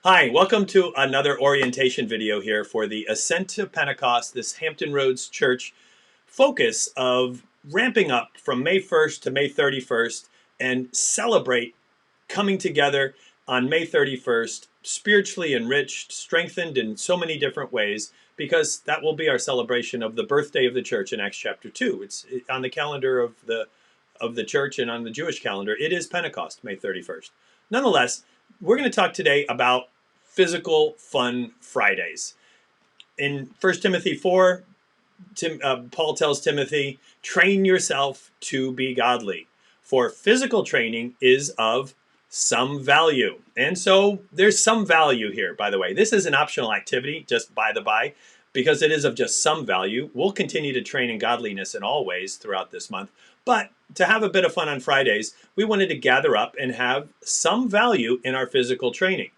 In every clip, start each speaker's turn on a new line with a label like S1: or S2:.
S1: Hi, welcome to another orientation video here for the Ascent to Pentecost, this Hampton Roads Church focus of ramping up from May 1st to May 31st and celebrate coming together on May 31st, spiritually enriched, strengthened in so many different ways, because that will be our celebration of the birthday of the church in Acts chapter 2. It's on the calendar of the church and on the Jewish calendar. It is Pentecost, May 31st. Nonetheless, we're going to talk today about physical fun Fridays. In 1 Timothy 4, Paul tells Timothy, train yourself to be godly, for physical training is of some value. And so there's some value here, by the way. This is an optional activity, just by the by, because it is of just some value. We'll continue to train in godliness in all ways throughout this month. But to have a bit of fun on Fridays, we wanted to gather up and have some value in our physical training.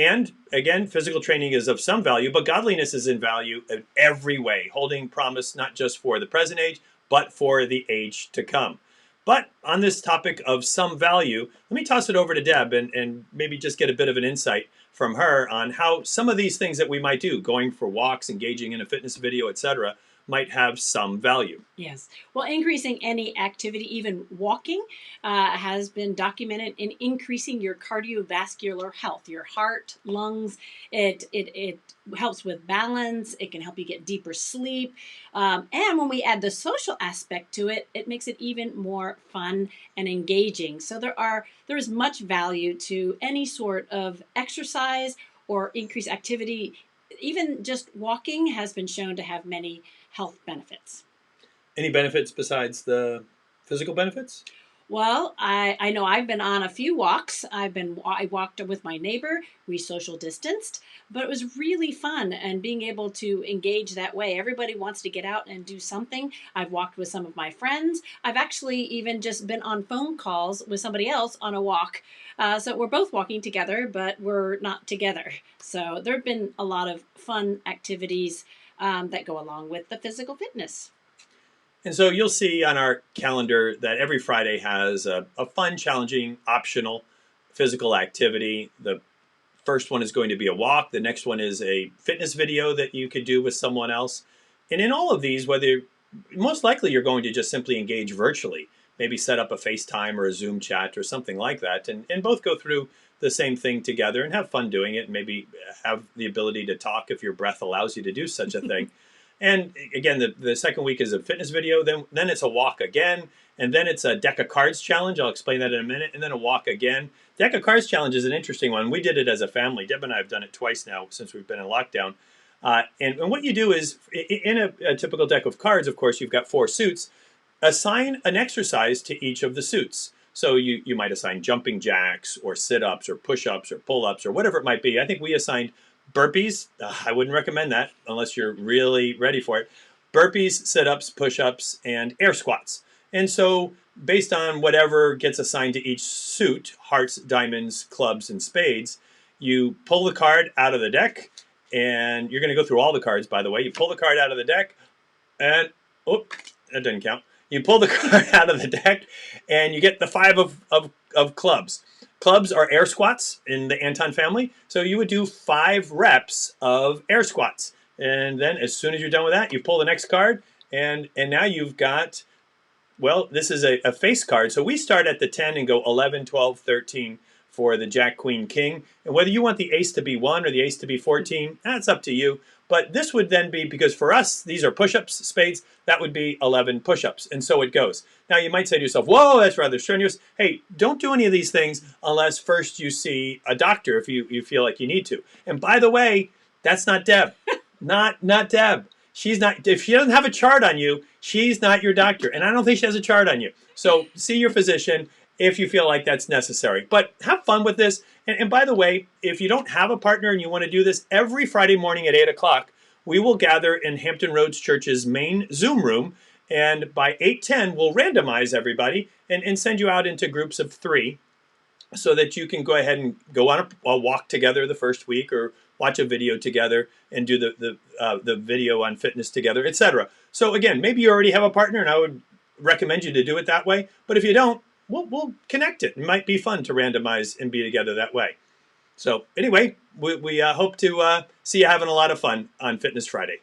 S1: And again, physical training is of some value, but godliness is in value in every way, holding promise not just for the present age, but for the age to come. But on this topic of some value, let me toss it over to Deb and maybe just get a bit of an insight from her on how some of these things that we might do, going for walks, engaging in a fitness video, etc., might have some value.
S2: Yes. Well, increasing any activity, even walking, has been documented in increasing your cardiovascular health, your heart, lungs. It helps with balance. It can help you get deeper sleep. And when we add the social aspect to it, it makes it even more fun and engaging. So there is much value to any sort of exercise or increased activity. Even just walking has been shown to have many health benefits.
S1: Any benefits besides the physical benefits?
S2: Well, I know I've been on a few walks. I walked with my neighbor. We social distanced, but it was really fun and being able to engage that way. Everybody wants to get out and do something. I've walked with some of my friends. I've actually even just been on phone calls with somebody else on a walk. So we're both walking together, but we're not together. So there have been a lot of fun activities that go along with the physical fitness.
S1: And so you'll see on our calendar that every Friday has a fun, challenging, optional physical activity. The first one is going to be a walk. The next one is a fitness video that you could do with someone else. And in all of these, most likely you're going to just simply engage virtually, maybe set up a FaceTime or a Zoom chat or something like that, and both go through the same thing together and have fun doing it, and maybe have the ability to talk if your breath allows you to do such a thing. And again, the second week is a fitness video, then it's a walk again, and then it's a deck of cards challenge. I'll explain that in a minute, and then a walk again. Deck of cards challenge is an interesting one. We did it as a family. Deb and I have done it twice now since we've been in lockdown. And what you do is, in a typical deck of cards, of course, you've got 4 suits. Assign an exercise to each of the suits. So you might assign jumping jacks or sit-ups or push-ups or pull-ups or whatever it might be. I think we assigned burpees. I wouldn't recommend that unless you're really ready for it. Burpees, sit-ups, push-ups, and air squats. And so based on whatever gets assigned to each suit, hearts, diamonds, clubs, and spades, you pull the card out of the deck, and you're going to go through all the cards, by the way. You pull the card out of the deck, and, oh, that didn't count. You pull the card out of the deck, and you get the 5 of clubs. Clubs are air squats in the Anton family, so you would do 5 reps of air squats. And then as soon as you're done with that, you pull the next card, and now you've got, well, this is a face card. So we start at the 10 and go 11, 12, 13 for the Jack, Queen, King. And whether you want the ace to be 1 or the ace to be 14, that's up to you. But this would then be, because for us, these are push-ups, spades, that would be 11 push-ups. And so it goes. Now you might say to yourself, whoa, that's rather strenuous. Hey, don't do any of these things unless first you see a doctor if you feel like you need to. And by the way, that's not Deb. not Deb. She's not, if she doesn't have a chart on you, she's not your doctor. And I don't think she has a chart on you. So see your physician if you feel like that's necessary. But have fun with this. And by the way, if you don't have a partner and you want to do this, every Friday morning at 8 o'clock, we will gather in Hampton Roads Church's main Zoom room. And by 8:10, we'll randomize everybody and send you out into groups of 3 so that you can go ahead and go on a walk together the first week, or watch a video together and do the video on fitness together, etc. So again, maybe you already have a partner, and I would recommend you to do it that way. But if you don't, we'll connect it. It might be fun to randomize and be together that way. So anyway, we hope to see you having a lot of fun on Fitness Friday.